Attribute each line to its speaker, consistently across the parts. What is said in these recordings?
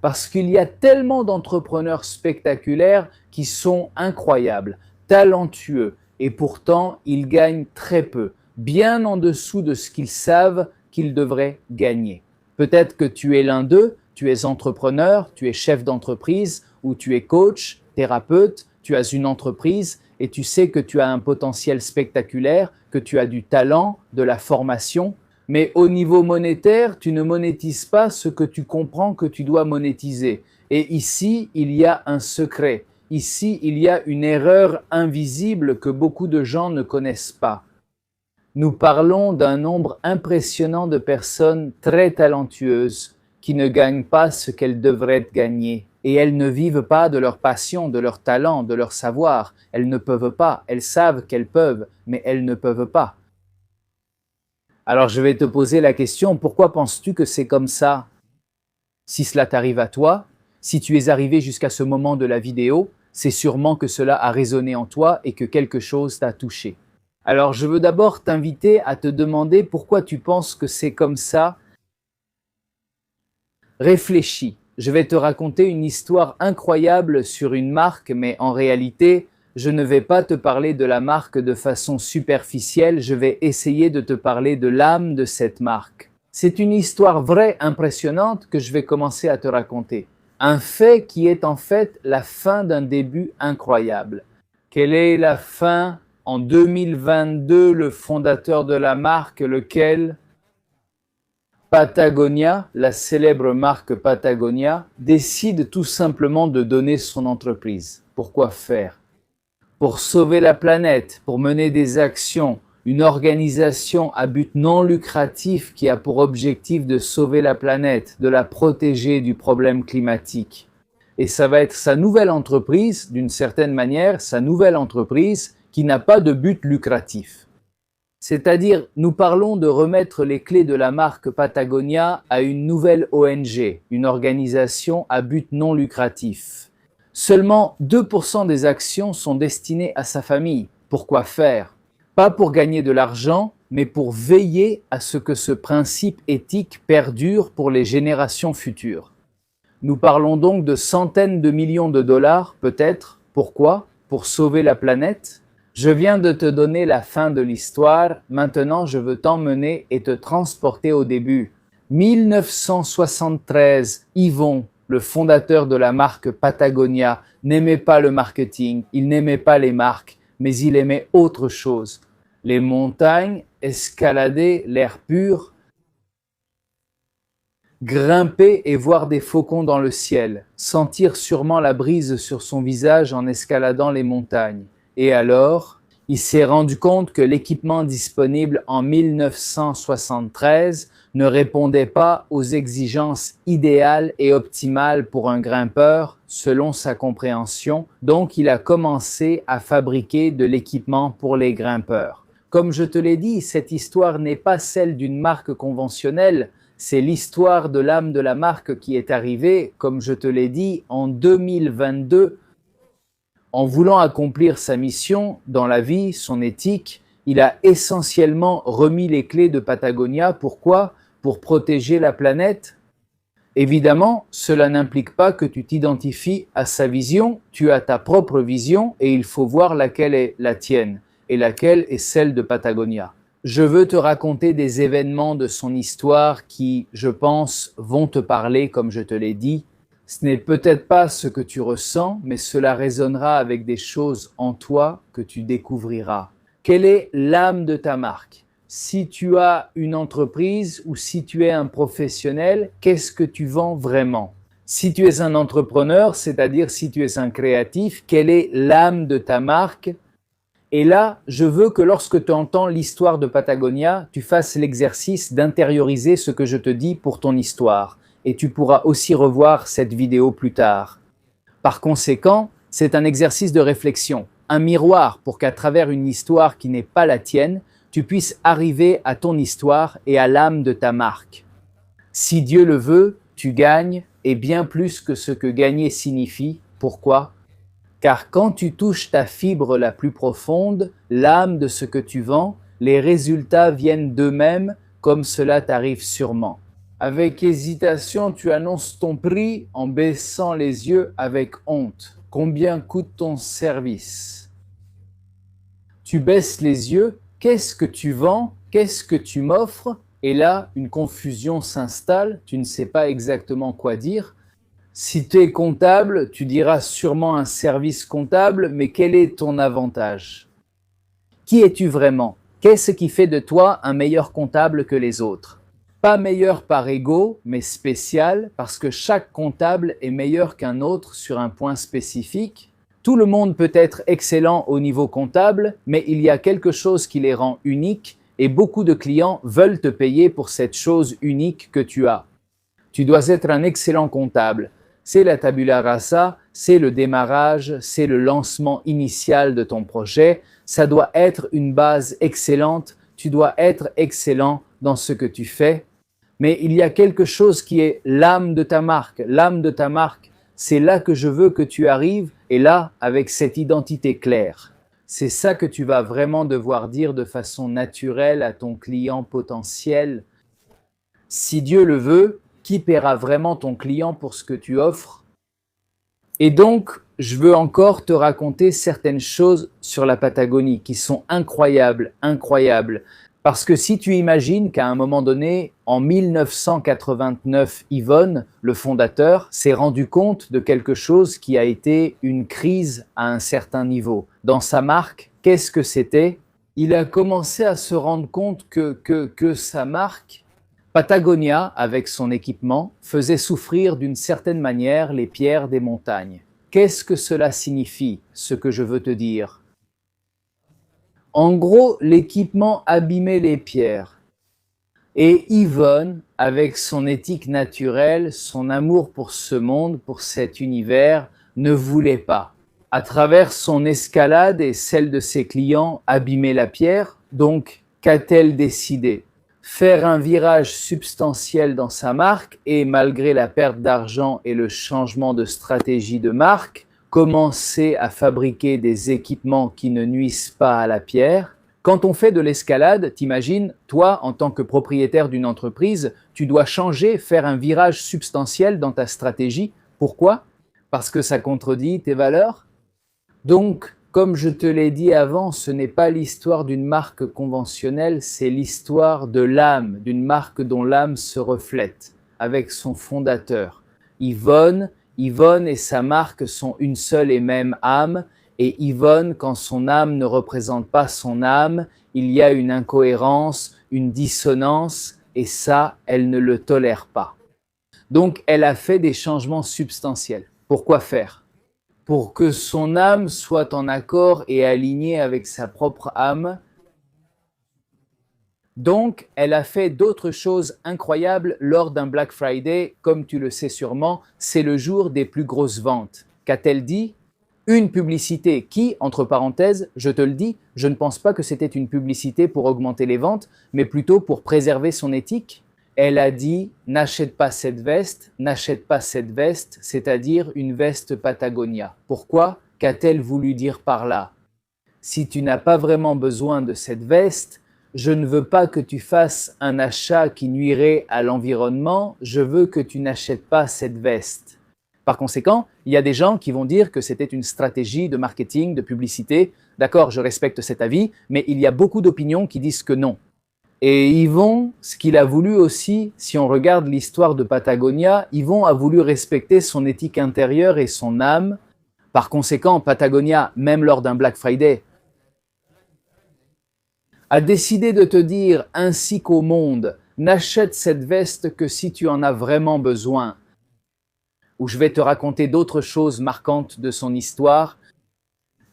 Speaker 1: Parce qu'il y a tellement d'entrepreneurs spectaculaires qui sont incroyables, talentueux, et pourtant ils gagnent très peu, bien en dessous de ce qu'ils savent qu'ils devraient gagner. Peut-être que tu es l'un d'eux, tu es entrepreneur, tu es chef d'entreprise ou tu es coach, thérapeute, tu as une entreprise et tu sais que tu as un potentiel spectaculaire, que tu as du talent, de la formation, mais au niveau monétaire, tu ne monétises pas ce que tu comprends que tu dois monétiser. Et ici, il y a un secret. Ici, il y a une erreur invisible que beaucoup de gens ne connaissent pas. Nous parlons d'un nombre impressionnant de personnes très talentueuses qui ne gagnent pas ce qu'elles devraient gagner. Et elles ne vivent pas de leur passion, de leur talent, de leur savoir. Elles ne peuvent pas. Elles savent qu'elles peuvent, mais elles ne peuvent pas. Alors je vais te poser la question, pourquoi penses-tu que c'est comme ça? Si cela t'arrive à toi, si tu es arrivé jusqu'à ce moment de la vidéo, c'est sûrement que cela a résonné en toi et que quelque chose t'a touché. Alors je veux d'abord t'inviter à te demander pourquoi tu penses que c'est comme ça. Réfléchis. Je vais te raconter une histoire incroyable sur une marque, mais en réalité, je ne vais pas te parler de la marque de façon superficielle, je vais essayer de te parler de l'âme de cette marque. C'est une histoire vraie, impressionnante, que je vais commencer à te raconter. Un fait qui est en fait la fin d'un début incroyable. Quelle est la fin? En 2022, le fondateur de la marque, lequel? Patagonia, la célèbre marque Patagonia, décide tout simplement de donner son entreprise. Pourquoi faire? Pour sauver la planète, pour mener des actions, une organisation à but non lucratif qui a pour objectif de sauver la planète, de la protéger du problème climatique. Et ça va être sa nouvelle entreprise, d'une certaine manière, sa nouvelle entreprise qui n'a pas de but lucratif. C'est-à-dire, nous parlons de remettre les clés de la marque Patagonia à une nouvelle ONG, une organisation à but non lucratif. Seulement 2% des actions sont destinées à sa famille. Pourquoi faire? Pas pour gagner de l'argent, mais pour veiller à ce que ce principe éthique perdure pour les générations futures. Nous parlons donc de centaines de millions de dollars, peut-être. Pourquoi? Pour sauver la planète? Je viens de te donner la fin de l'histoire, maintenant je veux t'emmener et te transporter au début. 1973, Yvon, le fondateur de la marque Patagonia, n'aimait pas le marketing, il n'aimait pas les marques, mais il aimait autre chose. Les montagnes, escalader, l'air pur, grimper et voir des faucons dans le ciel, sentir sûrement la brise sur son visage en escaladant les montagnes. Et alors, il s'est rendu compte que l'équipement disponible en 1973 ne répondait pas aux exigences idéales et optimales pour un grimpeur, selon sa compréhension. Donc, il a commencé à fabriquer de l'équipement pour les grimpeurs. Comme je te l'ai dit, cette histoire n'est pas celle d'une marque conventionnelle, c'est l'histoire de l'âme de la marque qui est arrivée, comme je te l'ai dit, en 2022. En voulant accomplir sa mission dans la vie, son éthique, il a essentiellement remis les clés de Patagonia. Pourquoi? Pour protéger la planète. Évidemment, cela n'implique pas que tu t'identifies à sa vision, tu as ta propre vision et il faut voir laquelle est la tienne et laquelle est celle de Patagonia. Je veux te raconter des événements de son histoire qui, je pense, vont te parler comme je te l'ai dit. Ce n'est peut-être pas ce que tu ressens, mais cela résonnera avec des choses en toi que tu découvriras. Quelle est l'âme de ta marque? Si tu as une entreprise ou si tu es un professionnel, qu'est-ce que tu vends vraiment? Si tu es un entrepreneur, c'est-à-dire si tu es un créatif, quelle est l'âme de ta marque? Et là, je veux que lorsque tu entends l'histoire de Patagonia, tu fasses l'exercice d'intérioriser ce que je te dis pour ton histoire. Et tu pourras aussi revoir cette vidéo plus tard. Par conséquent, c'est un exercice de réflexion, un miroir pour qu'à travers une histoire qui n'est pas la tienne, tu puisses arriver à ton histoire et à l'âme de ta marque. Si Dieu le veut, tu gagnes, et bien plus que ce que gagner signifie. Pourquoi? Car quand tu touches ta fibre la plus profonde, l'âme de ce que tu vends, les résultats viennent d'eux-mêmes, comme cela t'arrive sûrement. Avec hésitation, tu annonces ton prix en baissant les yeux avec honte. Combien coûte ton service? Tu baisses les yeux. Qu'est-ce que tu vends? Qu'est-ce que tu m'offres? Et là, une confusion s'installe. Tu ne sais pas exactement quoi dire. Si tu es comptable, tu diras sûrement un service comptable, mais quel est ton avantage? Qui es-tu vraiment? Qu'est-ce qui fait de toi un meilleur comptable que les autres? Pas meilleur par ego, mais spécial, parce que chaque comptable est meilleur qu'un autre sur un point spécifique. Tout le monde peut être excellent au niveau comptable, mais il y a quelque chose qui les rend uniques et beaucoup de clients veulent te payer pour cette chose unique que tu as. Tu dois être un excellent comptable. C'est la tabula rasa, c'est le démarrage, c'est le lancement initial de ton projet. Ça doit être une base excellente. Tu dois être excellent dans ce que tu fais. Mais il y a quelque chose qui est l'âme de ta marque. L'âme de ta marque, c'est là que je veux que tu arrives et là, avec cette identité claire. C'est ça que tu vas vraiment devoir dire de façon naturelle à ton client potentiel. Si Dieu le veut, qui paiera vraiment ton client pour ce que tu offres? Et donc, je veux encore te raconter certaines choses sur la Patagonie qui sont incroyables, incroyables. Parce que si tu imagines qu'à un moment donné, en 1989, Yvon, le fondateur, s'est rendu compte de quelque chose qui a été une crise à un certain niveau. Dans sa marque, qu'est-ce que c'était? Il a commencé à se rendre compte que sa marque, Patagonia, avec son équipement, faisait souffrir d'une certaine manière les pierres des montagnes. Qu'est-ce que cela signifie, ce que je veux te dire? En gros, l'équipement abîmait les pierres. Et Yvon, avec son éthique naturelle, son amour pour ce monde, pour cet univers, ne voulait pas. À travers son escalade et celle de ses clients, abîmer la pierre. Donc, qu'a-t-elle décidé? Faire un virage substantiel dans sa marque et, malgré la perte d'argent et le changement de stratégie de marque, commencer à fabriquer des équipements qui ne nuisent pas à la pierre. Quand on fait de l'escalade, t'imagines, toi, en tant que propriétaire d'une entreprise, tu dois changer, faire un virage substantiel dans ta stratégie. Pourquoi? Parce que ça contredit tes valeurs? Donc, comme je te l'ai dit avant, ce n'est pas l'histoire d'une marque conventionnelle, c'est l'histoire de l'âme, d'une marque dont l'âme se reflète, avec son fondateur. Yvon et sa marque sont une seule et même âme, et Yvon, quand son âme ne représente pas son âme, il y a une incohérence, une dissonance, et ça, elle ne le tolère pas. Donc, elle a fait des changements substantiels. Pourquoi faire? Pour que son âme soit en accord et alignée avec sa propre âme. Donc, elle a fait d'autres choses incroyables lors d'un Black Friday. Comme tu le sais sûrement, c'est le jour des plus grosses ventes. Qu'a-t-elle dit? Une publicité qui, entre parenthèses, je te le dis, je ne pense pas que c'était une publicité pour augmenter les ventes, mais plutôt pour préserver son éthique. Elle a dit « n'achète pas cette veste, c'est-à-dire une veste Patagonia ». Pourquoi? Qu'a-t-elle voulu dire par là? Si tu n'as pas vraiment besoin de cette veste, je ne veux pas que tu fasses un achat qui nuirait à l'environnement, je veux que tu n'achètes pas cette veste. Par conséquent, il y a des gens qui vont dire que c'était une stratégie de marketing, de publicité. D'accord, je respecte cet avis, mais il y a beaucoup d'opinions qui disent que non. Et Yvon, ce qu'il a voulu aussi, si on regarde l'histoire de Patagonia, Yvon a voulu respecter son éthique intérieure et son âme. Par conséquent, Patagonia, même lors d'un Black Friday, a décidé de te dire, ainsi qu'au monde, n'achète cette veste que si tu en as vraiment besoin. Où je vais te raconter d'autres choses marquantes de son histoire.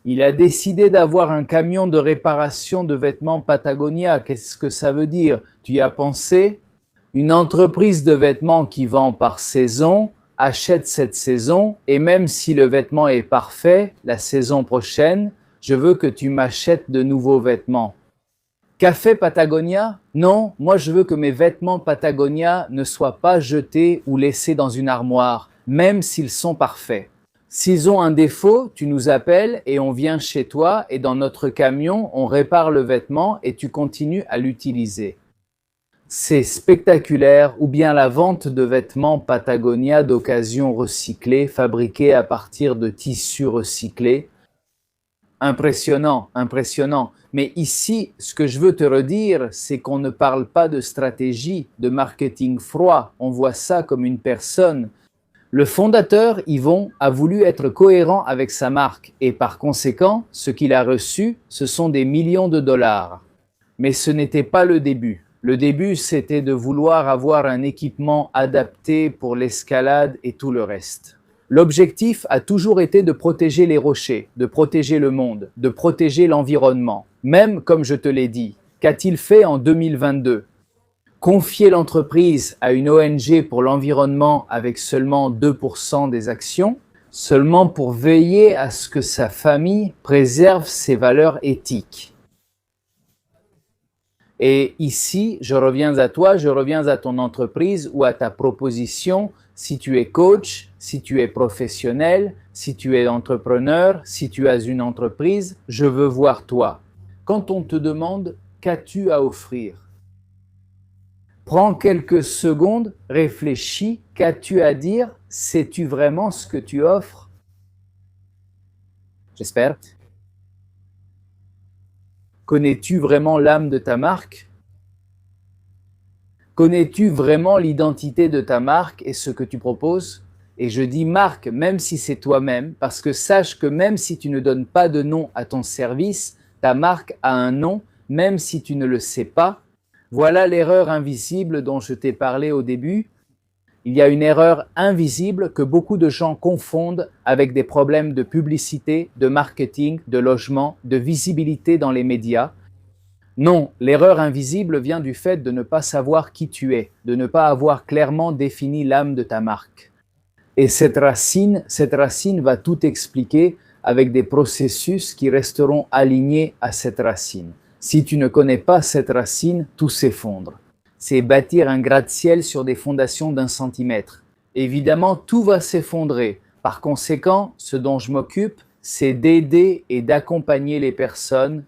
Speaker 1: Il a décidé d'avoir un camion de réparation de vêtements Patagonia. Qu'est-ce que ça veut dire? Tu y as pensé? Une entreprise de vêtements qui vend par saison achète cette saison et même si le vêtement est parfait, la saison prochaine, je veux que tu m'achètes de nouveaux vêtements. Qu'a fait Patagonia? Non, moi je veux que mes vêtements Patagonia ne soient pas jetés ou laissés dans une armoire, même s'ils sont parfaits. S'ils ont un défaut, tu nous appelles et on vient chez toi et dans notre camion, on répare le vêtement et tu continues à l'utiliser. c'est spectaculaire, ou bien la vente de vêtements Patagonia d'occasion recyclés, fabriqués à partir de tissus recyclés. Impressionnant, impressionnant. Mais ici, ce que je veux te redire, c'est qu'on ne parle pas de stratégie, de marketing froid. On voit ça comme une personne. Le fondateur, Yvon, a voulu être cohérent avec sa marque et par conséquent, ce qu'il a reçu, ce sont des millions de dollars. Mais ce n'était pas le début. Le début, c'était de vouloir avoir un équipement adapté pour l'escalade et tout le reste. L'objectif a toujours été de protéger les rochers, de protéger le monde, de protéger l'environnement. Même, comme je te l'ai dit, qu'a-t-il fait en 2022 ? Confier l'entreprise à une ONG pour l'environnement avec seulement 2% des actions, seulement pour veiller à ce que sa famille préserve ses valeurs éthiques. Et ici, je reviens à toi, je reviens à ton entreprise ou à ta proposition. Si tu es coach, si tu es professionnel, si tu es entrepreneur, si tu as une entreprise, je veux voir toi. Quand on te demande « qu'as-tu à offrir ?» Prends quelques secondes, réfléchis, qu'as-tu à dire? Sais-tu vraiment ce que tu offres? J'espère. Connais-tu vraiment l'âme de ta marque? Connais-tu vraiment l'identité de ta marque et ce que tu proposes? Et je dis marque, même si c'est toi-même, parce que sache que même si tu ne donnes pas de nom à ton service, ta marque a un nom, même si tu ne le sais pas. Voilà l'erreur invisible dont je t'ai parlé au début. Il y a une erreur invisible que beaucoup de gens confondent avec des problèmes de publicité, de marketing, de logement, de visibilité dans les médias. Non, l'erreur invisible vient du fait de ne pas savoir qui tu es, de ne pas avoir clairement défini l'âme de ta marque. Et cette racine va tout expliquer avec des processus qui resteront alignés à cette racine. Si tu ne connais pas cette racine, tout s'effondre. C'est bâtir un gratte-ciel sur des fondations d'1 centimètre. Évidemment, tout va s'effondrer. Par conséquent, ce dont je m'occupe, c'est d'aider et d'accompagner les personnes.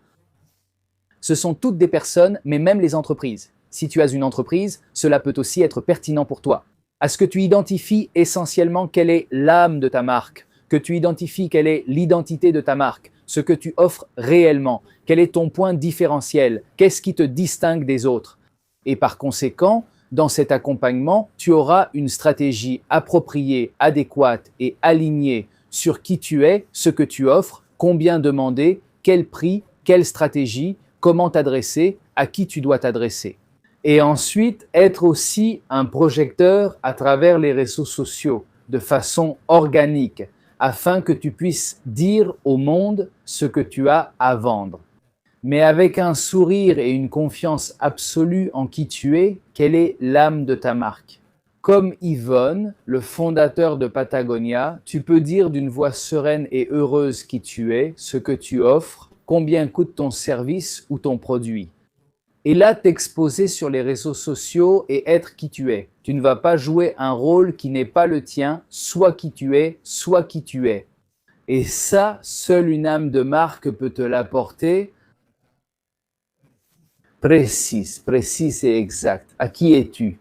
Speaker 1: Ce sont toutes des personnes, mais même les entreprises. Si tu as une entreprise, cela peut aussi être pertinent pour toi. À ce que tu identifies essentiellement quelle est l'âme de ta marque, que tu identifies quelle est l'identité de ta marque, ce que tu offres réellement, quel est ton point différentiel, qu'est-ce qui te distingue des autres. Et par conséquent, dans cet accompagnement, tu auras une stratégie appropriée, adéquate et alignée sur qui tu es, ce que tu offres, combien demander, quel prix, quelle stratégie, comment t'adresser, à qui tu dois t'adresser. Et ensuite, être aussi un projecteur à travers les réseaux sociaux, de façon organique, afin que tu puisses dire au monde ce que tu as à vendre. Mais avec un sourire et une confiance absolue en qui tu es, quelle est l'âme de ta marque? Comme Yvon, le fondateur de Patagonia, tu peux dire d'une voix sereine et heureuse qui tu es, ce que tu offres, combien coûte ton service ou ton produit. Et là, t'exposer sur les réseaux sociaux et être qui tu es. Tu ne vas pas jouer un rôle qui n'est pas le tien, soit qui tu es, soit qui tu es. Et ça, seule une âme de marque peut te l'apporter. Précise et exact. À qui es-tu?